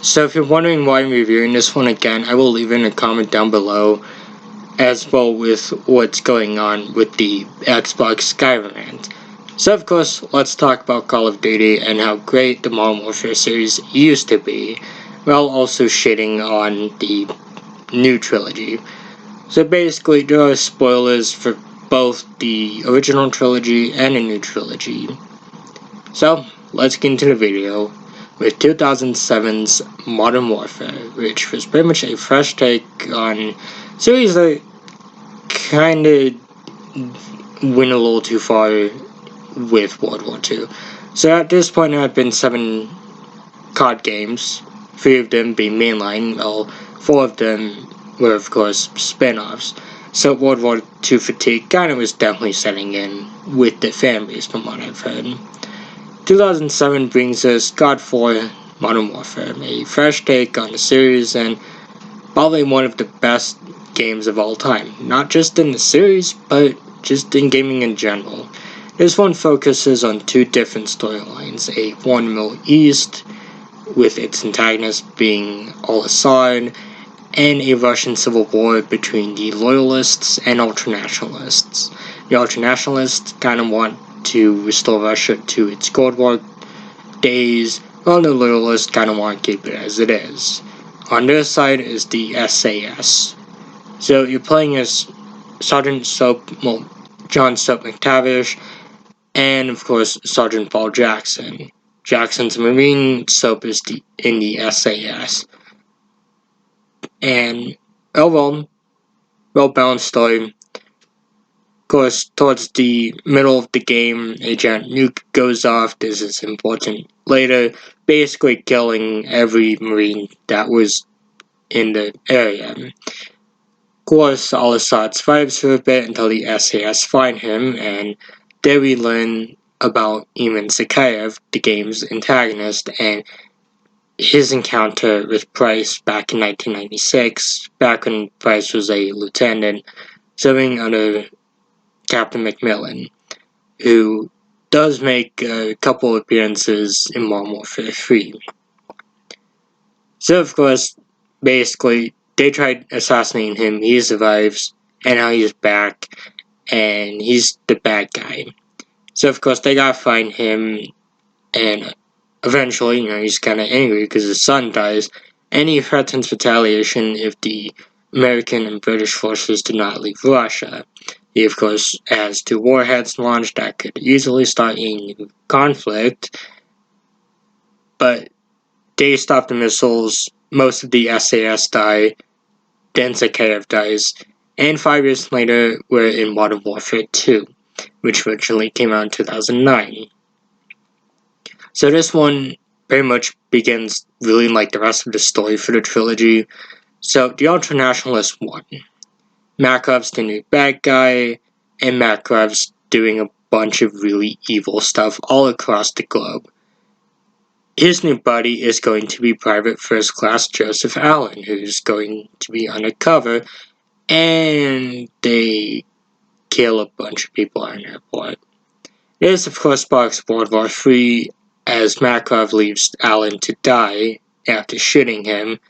So if you're wondering why I'm reviewing this one again, I will leave in a comment down below, as well with what's going on with the Xbox Skyrim rant. So of course, let's talk about Call of Duty and how great the Modern Warfare series used to be, while also shitting on the new trilogy. So basically, there are spoilers for both the original trilogy and the new trilogy. So, let's get into the video with 2007's Modern Warfare, which was pretty much a fresh take on a series that kinda went a little too far with World War II. So at this point there have been 7 CoD games, 3 of them being mainline, while 4 of them were of course spin-offs. So World War II fatigue kinda was definitely setting in with the fanbase from what I've heard. 2007 brings us CoD 4 Modern Warfare, a fresh take on the series and probably one of the best games of all time. Not just in the series, but just in gaming in general. This one focuses on 2 different storylines, a war in the Middle East, with its antagonist being Al-Assad, and a Russian civil war between the loyalists and ultranationalists. The ultranationalists kind of want to restore Russia to its Cold War days, while the loyalists kind of want to keep it as it is. On their side is the SAS. So you're playing as Sergeant John Soap McTavish, and of course Sergeant Paul Jackson. Jackson's a Marine, Soap is in the SAS. And well-balanced story. Of course, towards the middle of the game, a giant nuke goes off. This is important later, basically killing every Marine that was in the area. Of course, Al-Assad survives for a bit until the SAS find him, and there we learn about Eamon Sakayev, the game's antagonist, and his encounter with Price back in 1996, back when Price was a lieutenant, serving under Captain McMillan, who does make a couple appearances in Modern Warfare 3. So of course, basically, they tried assassinating him, he survives, and now he's back, and he's the bad guy. So of course, they gotta find him, and eventually, he's kinda angry because his son dies, and he threatens retaliation if the American and British forces do not leave Russia. He, of course, has 2 warheads launched that could easily start a new conflict, but they stop the missiles, most of the SAS die, then Zakhaev dies, and 5 years later, we're in Modern Warfare 2, which originally came out in 2009. So this one pretty much begins really like the rest of the story for the trilogy. So the ultranationalists won. Makarov's the new bad guy, and Makarov's doing a bunch of really evil stuff all across the globe. His new buddy is going to be Private First Class Joseph Allen, who's going to be undercover, and they kill a bunch of people at an airport. This, of course, sparks World War III, as Makarov leaves Allen to die after shooting him,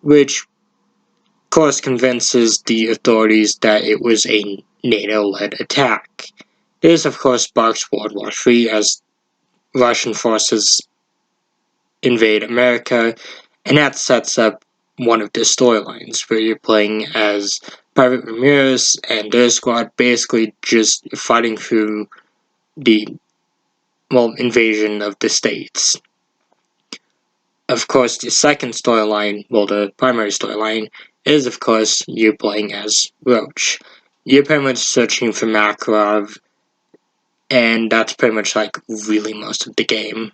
which, of course, convinces the authorities that it was a NATO-led attack. This, of course, sparks World War III as Russian forces invade America, and that sets up one of the storylines where you're playing as Private Ramirez and their squad, basically just fighting through the invasion of the States. Of course, the second storyline, the primary storyline, is of course you playing as Roach. You're pretty much searching for Makarov, and that's pretty much like really most of the game.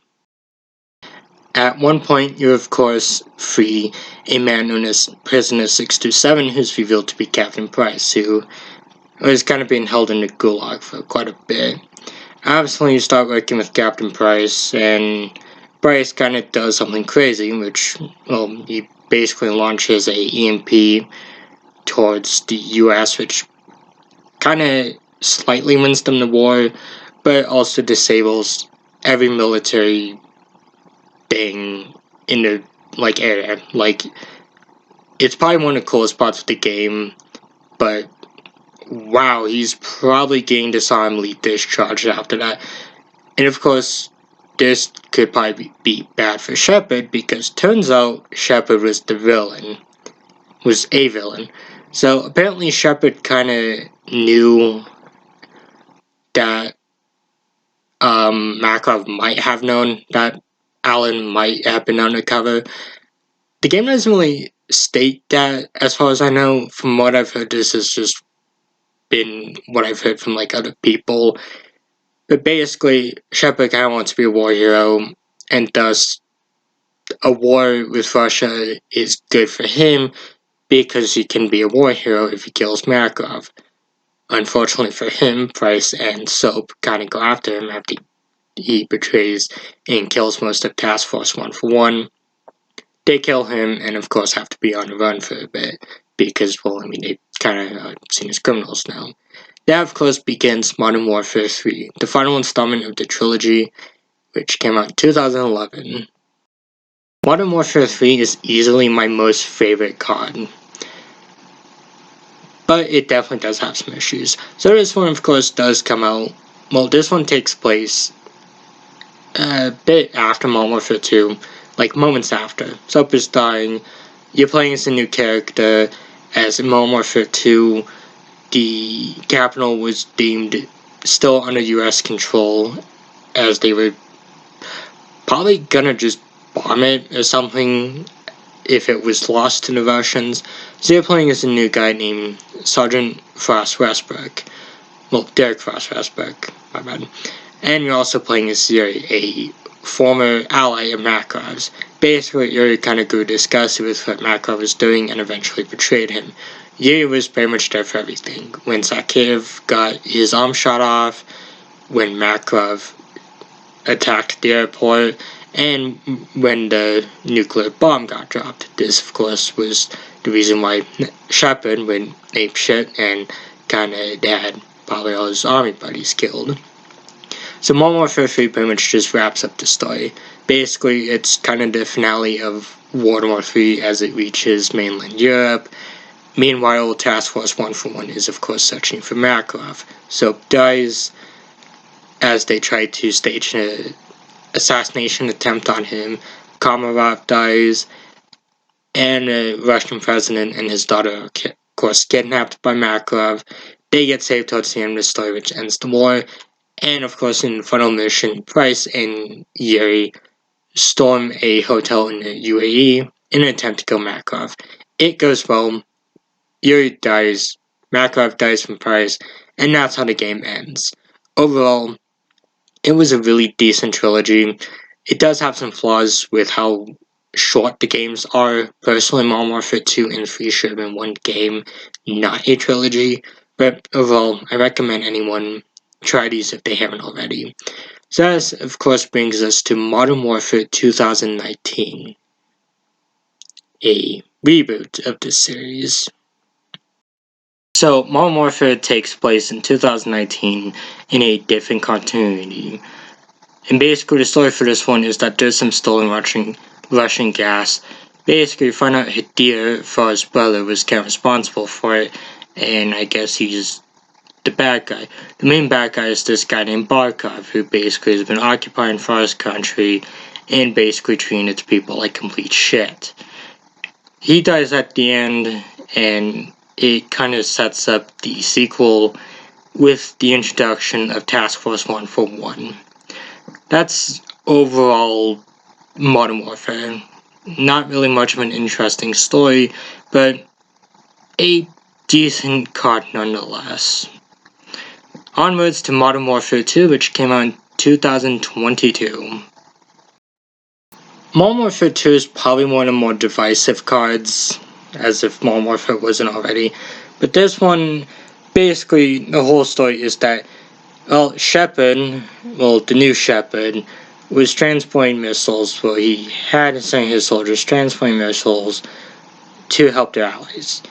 At one point, you of course free a man known as Prisoner 627, who's revealed to be Captain Price, who was kind of being held in the gulag for quite a bit. Obviously, you start working with Captain Price, and Price kind of does something crazy, which, he basically launches a EMP towards the US, which kind of slightly wins them the war, but also disables every military thing in the like area. Like, it's probably one of the coolest parts of the game, but wow, he's probably getting disarmedly discharged after that. And of course, this could probably be bad for Shepard, because turns out Shepard was a villain. So apparently Shepard kind of knew that Makarov might have known that Alan might have been undercover. The game doesn't really state that, as far as I know. From what I've heard, this has just been what I've heard from like other people. But basically, Shepard kind of wants to be a war hero, and thus a war with Russia is good for him because he can be a war hero if he kills Makarov. Unfortunately for him, Price and Soap kind of go after him after he betrays and kills most of Task Force 141. They kill him, and of course have to be on the run for a bit, because, well, I mean, they kind of seen as criminals now. That, of course, begins Modern Warfare 3, the final installment of the trilogy, which came out in 2011. Modern Warfare 3 is easily my most favorite CoD, but it definitely does have some issues. So this one, of course, does come out. Well, this one takes place a bit after Modern Warfare 2, like moments after. Soap is dying, you're playing as a new character. As in Modern Warfare 2, the capital was deemed still under US control, as they were probably gonna just bomb it or something if it was lost to the Russians. So you're playing as a new guy named Sergeant Frost Westbrook. Well, Derek Frost Westbrook, my bad. And you're also playing as Yuri, a former ally of Makarov's. Basically, Yuri kind of grew disgusted with what Makarov was doing and eventually betrayed him. Yuri was pretty much there for everything. When Zakhaev got his arm shot off, when Makarov attacked the airport, and when the nuclear bomb got dropped. This, of course, was the reason why Shepard went apeshit and kinda had probably all his army buddies killed. So Modern Warfare 3 pretty much just wraps up the story. Basically, it's kind of the finale of World War 3 as it reaches mainland Europe. Meanwhile, Task Force 141 is, of course, searching for Makarov. Soap dies as they try to stage an assassination attempt on him. Komarov dies, and the Russian president and his daughter are, of course, kidnapped by Makarov. They get saved towards the end of the story, which ends the war. And, of course, in the final mission, Price and Yuri storm a hotel in the UAE in an attempt to kill Makarov. It goes well. Yuri dies, Makarov dies from Price, and that's how the game ends. Overall, it was a really decent trilogy. It does have some flaws with how short the games are. Personally, Modern Warfare 2 and 3 should have been one game, not a trilogy. But overall, I recommend anyone try these if they haven't already. So that, of course, brings us to Modern Warfare 2019, a reboot of the series. So, Modern Warfare takes place in 2019 in a different continuity. And basically, the story for this one is that there's some stolen Russian gas. Basically, you find out Hadir, Far's brother, was kind of responsible for it, and I guess he's the bad guy. The main bad guy is this guy named Barkov, who basically has been occupying Far's country and basically treating its people like complete shit. He dies at the end, and it kind of sets up the sequel with the introduction of Task Force 141. That's overall Modern Warfare. Not really much of an interesting story, but a decent CoD nonetheless. Onwards to Modern Warfare 2, which came out in 2022. Modern Warfare 2 is probably one of the more divisive CoDs, as if Modern Warfare wasn't already. But this one, basically, the whole story is that, well, Shepard, the new Shepard, was transporting missiles. Well, he had sent his soldiers transporting missiles to help their allies.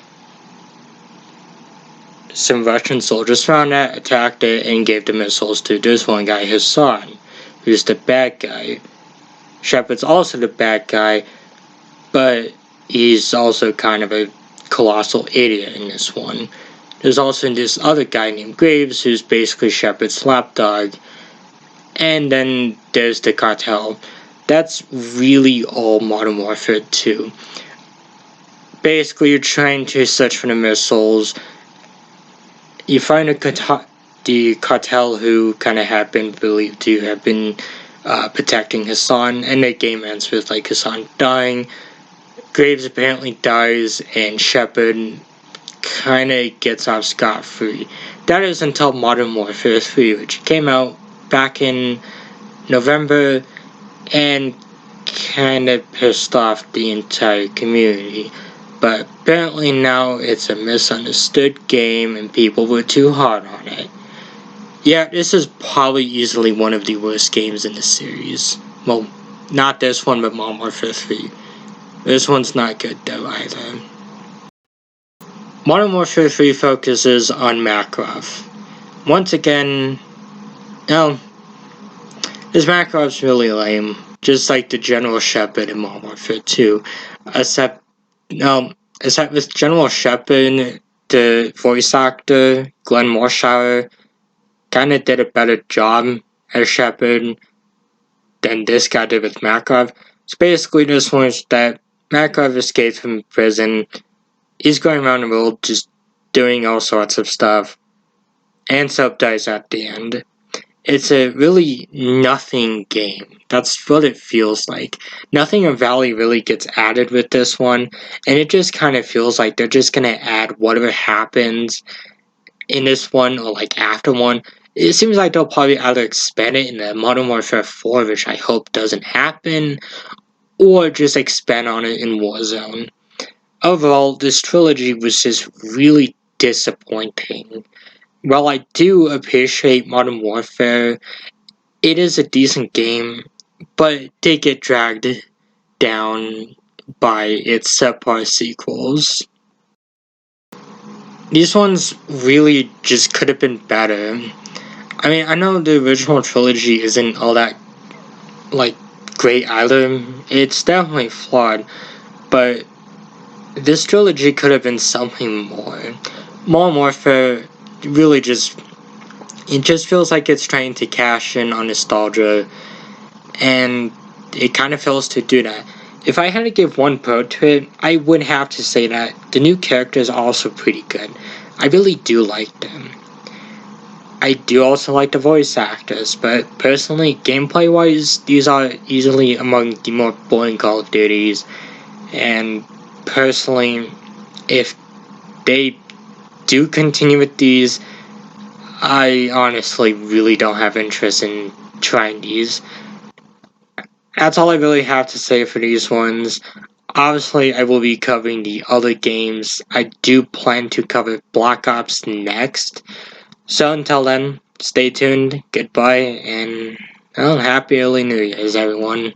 Some Russian soldiers found that, attacked it, and gave the missiles to this one guy, Hassan, who's the bad guy. Shepard's also the bad guy, but he's also kind of a colossal idiot in this one. There's also this other guy named Graves, who's basically Shepard's lapdog. And then there's the cartel. That's really all Modern Warfare 2. Basically, you're trying to search for the missiles. You find the cartel who kind of have been believed to have been protecting Hassan, and the game ends with like Hassan dying. Graves apparently dies, and Shepard kind of gets off scot-free. That is until Modern Warfare 3, which came out back in November and kind of pissed off the entire community. But apparently now it's a misunderstood game and people were too hard on it. Yeah, this is probably easily one of the worst games in the series. Well, not this one, but Modern Warfare 3. This one's not good though either. Modern Warfare 3 focuses on Makarov. Once again, no, this Makarov's really lame, just like the General Shepard in Modern Warfare 2. Except with General Shepard, the voice actor, Glenn Morshower, kinda did a better job as Shepard than this guy did with Makarov. So basically this one is that Makarov escapes from prison. He's going around the world just doing all sorts of stuff. And Soap dies at the end. It's a really nothing game. That's what it feels like. Nothing of value really gets added with this one, and it just kind of feels like they're just gonna add whatever happens in this one or like after one. It seems like they'll probably either expand it in the Modern Warfare 4, which I hope doesn't happen, or just expand on it in Warzone. Overall, this trilogy was just really disappointing. While I do appreciate Modern Warfare, it is a decent game, but it did get dragged down by its subpar sequels. These ones really just could have been better. I mean, I know the original trilogy isn't all that, like, great either. It's definitely flawed, but this trilogy could have been something more. Modern Warfare really just feels like it's trying to cash in on nostalgia, and it kind of fails to do that. If I had to give one pro to it, I would have to say that the new characters are also pretty good. I really do like them. I do also like the voice actors, but personally, gameplay-wise, these are easily among the more boring Call of Duties, and personally, if they do continue with these, I honestly really don't have interest in trying these. That's all I really have to say for these ones. Obviously, I will be covering the other games. I do plan to cover Black Ops next. So until then, stay tuned, goodbye, and well, happy early New Year's, everyone.